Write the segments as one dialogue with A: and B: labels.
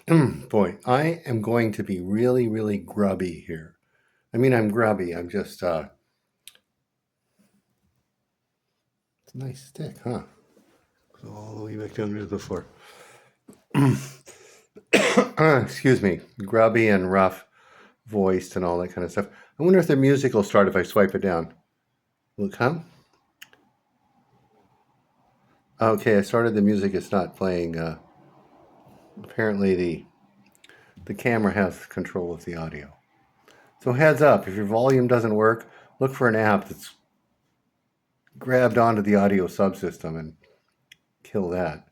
A: Boy, I am going to be really, really grubby here. I mean, I'm grubby. I'm just, it's a nice stick, huh? Goes all the way back down to the floor. Excuse me. Grubby and rough voiced and all that kind of stuff. I wonder if the music will start if I swipe it down. Will it come? Okay, I started the music. It's not playing. Apparently, the camera has control of the audio. So heads up, if your volume doesn't work, look for an app that's grabbed onto the audio subsystem and kill that.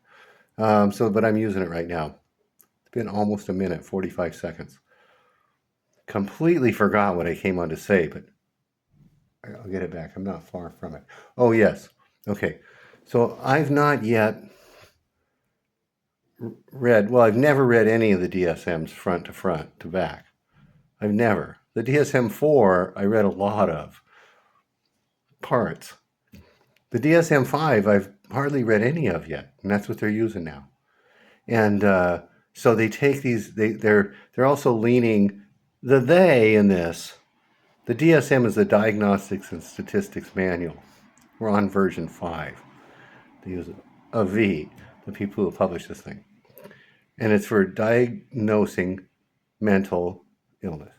A: But I'm using it right now. It's been almost a minute, 45 seconds. Completely forgot what I came on to say, but I'll get it back. I'm not far from it. Oh, yes. Okay. So I've not yet I've never read any of the DSMs front to back. I've never. The DSM-4, I read a lot of parts. The DSM-5, I've hardly read any of yet, and that's what they're using now. And so they take these. They're also leaning they in this. The DSM is the Diagnostics and Statistics Manual. We're on version 5. They use a V, the people who publish this thing, and it's for diagnosing mental illness,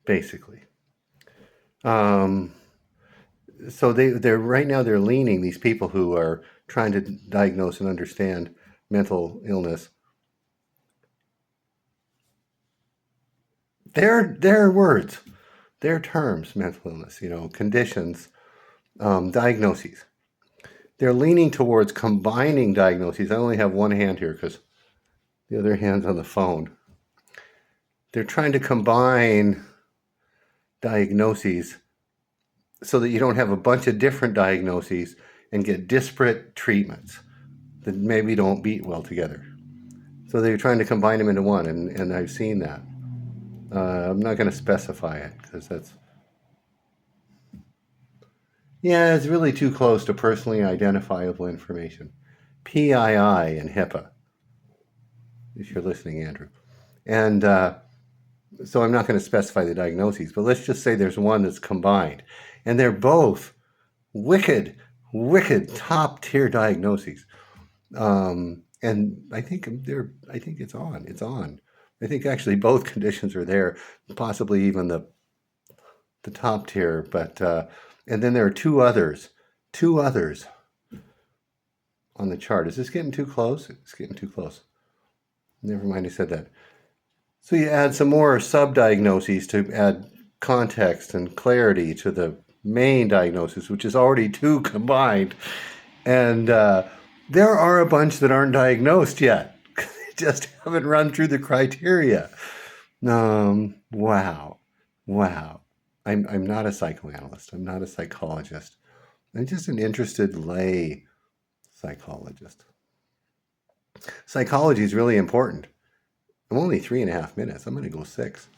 A: basically. So they're right now they're leaning these people who are trying to diagnose and understand mental illness. Their words, their terms, mental illness, conditions, diagnoses. They're leaning towards combining diagnoses. I only have one hand here because the other hand's on the phone. They're trying to combine diagnoses so that you don't have a bunch of different diagnoses and get disparate treatments that maybe don't beat well together. So they're trying to combine them into one, and I've seen that. I'm not going to specify it because it's really too close to personally identifiable information. PII and HIPAA, if you're listening, Andrew. And so I'm not going to specify the diagnoses, but let's just say there's one that's combined. And they're both wicked top tier diagnoses. And I think it's on. It's on. I think actually both conditions are there, possibly even the top tier. But and then there are two others on the chart. Is this getting too close? It's getting too close. Never mind, I said that. So you add some more sub-diagnoses to add context and clarity to the main diagnosis, which is already two combined. And there are a bunch that aren't diagnosed yet. They just haven't run through the criteria. Wow. I'm not a psychoanalyst. I'm not a psychologist. I'm just an interested lay psychologist. Psychology is really important. I'm only 3.5 minutes. I'm going to go 6.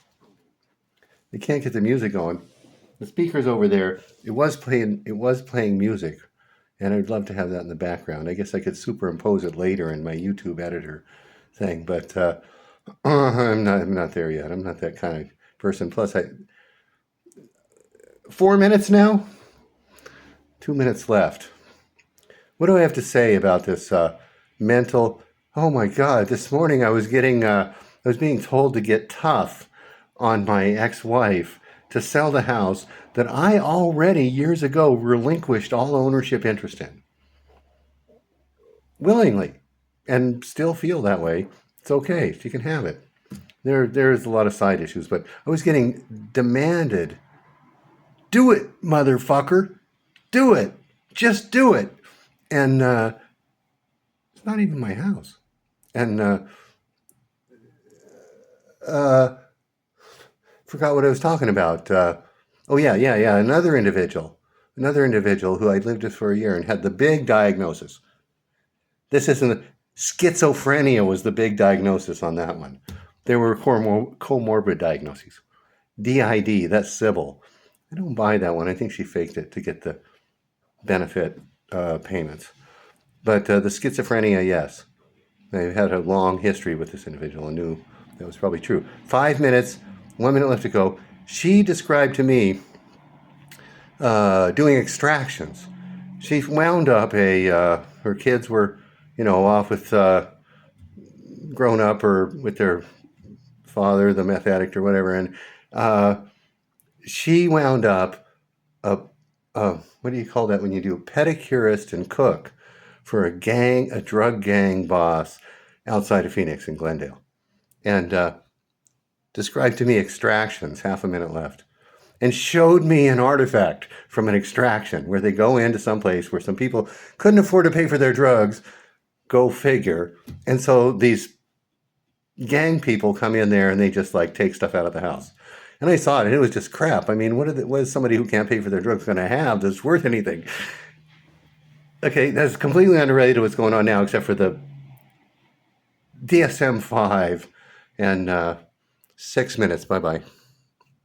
A: They can't get the music going. The speaker's over there. It was playing music, and I'd love to have that in the background. I guess I could superimpose it later in my YouTube editor thing, but I'm not there yet. I'm not that kind of person. Plus, 4 minutes now. 2 minutes left. What do I have to say about this mental? Oh my God! This morning I was being told to get tough on my ex-wife to sell the house that I already years ago relinquished all ownership interest in. Willingly. And still feel that way. It's okay. She can have it. There's a lot of side issues, but I was getting demanded. Do it, motherfucker. Do it. Just do it. And it's not even my house. And forgot what I was talking about. Another individual who I lived with for a year and had the big diagnosis. This isn't schizophrenia was the big diagnosis on that one. There were comorbid diagnoses. DID, that's Sybil. I don't buy that one. I think she faked it to get the benefit payments. But the schizophrenia, yes. I had a long history with this individual and knew that was probably true. 5 minutes, 1 minute left to go. She described to me doing extractions. She wound up her kids were, off with grown up or with their father, the meth addict or whatever, and she wound up what do you call that when you do pedicurist and cook for a drug gang boss outside of Phoenix in Glendale, and described to me extractions. Half a minute left. And showed me an artifact from an extraction where they go into some place where some people couldn't afford to pay for their drugs. Go figure. And so these gang people come in there and they just like take stuff out of the house. And I saw it and it was just crap. I mean, what is somebody who can't pay for their drugs going to have that's worth anything? Okay, that's completely unrelated to what's going on now, except for the DSM-5 and 6 minutes. Bye-bye.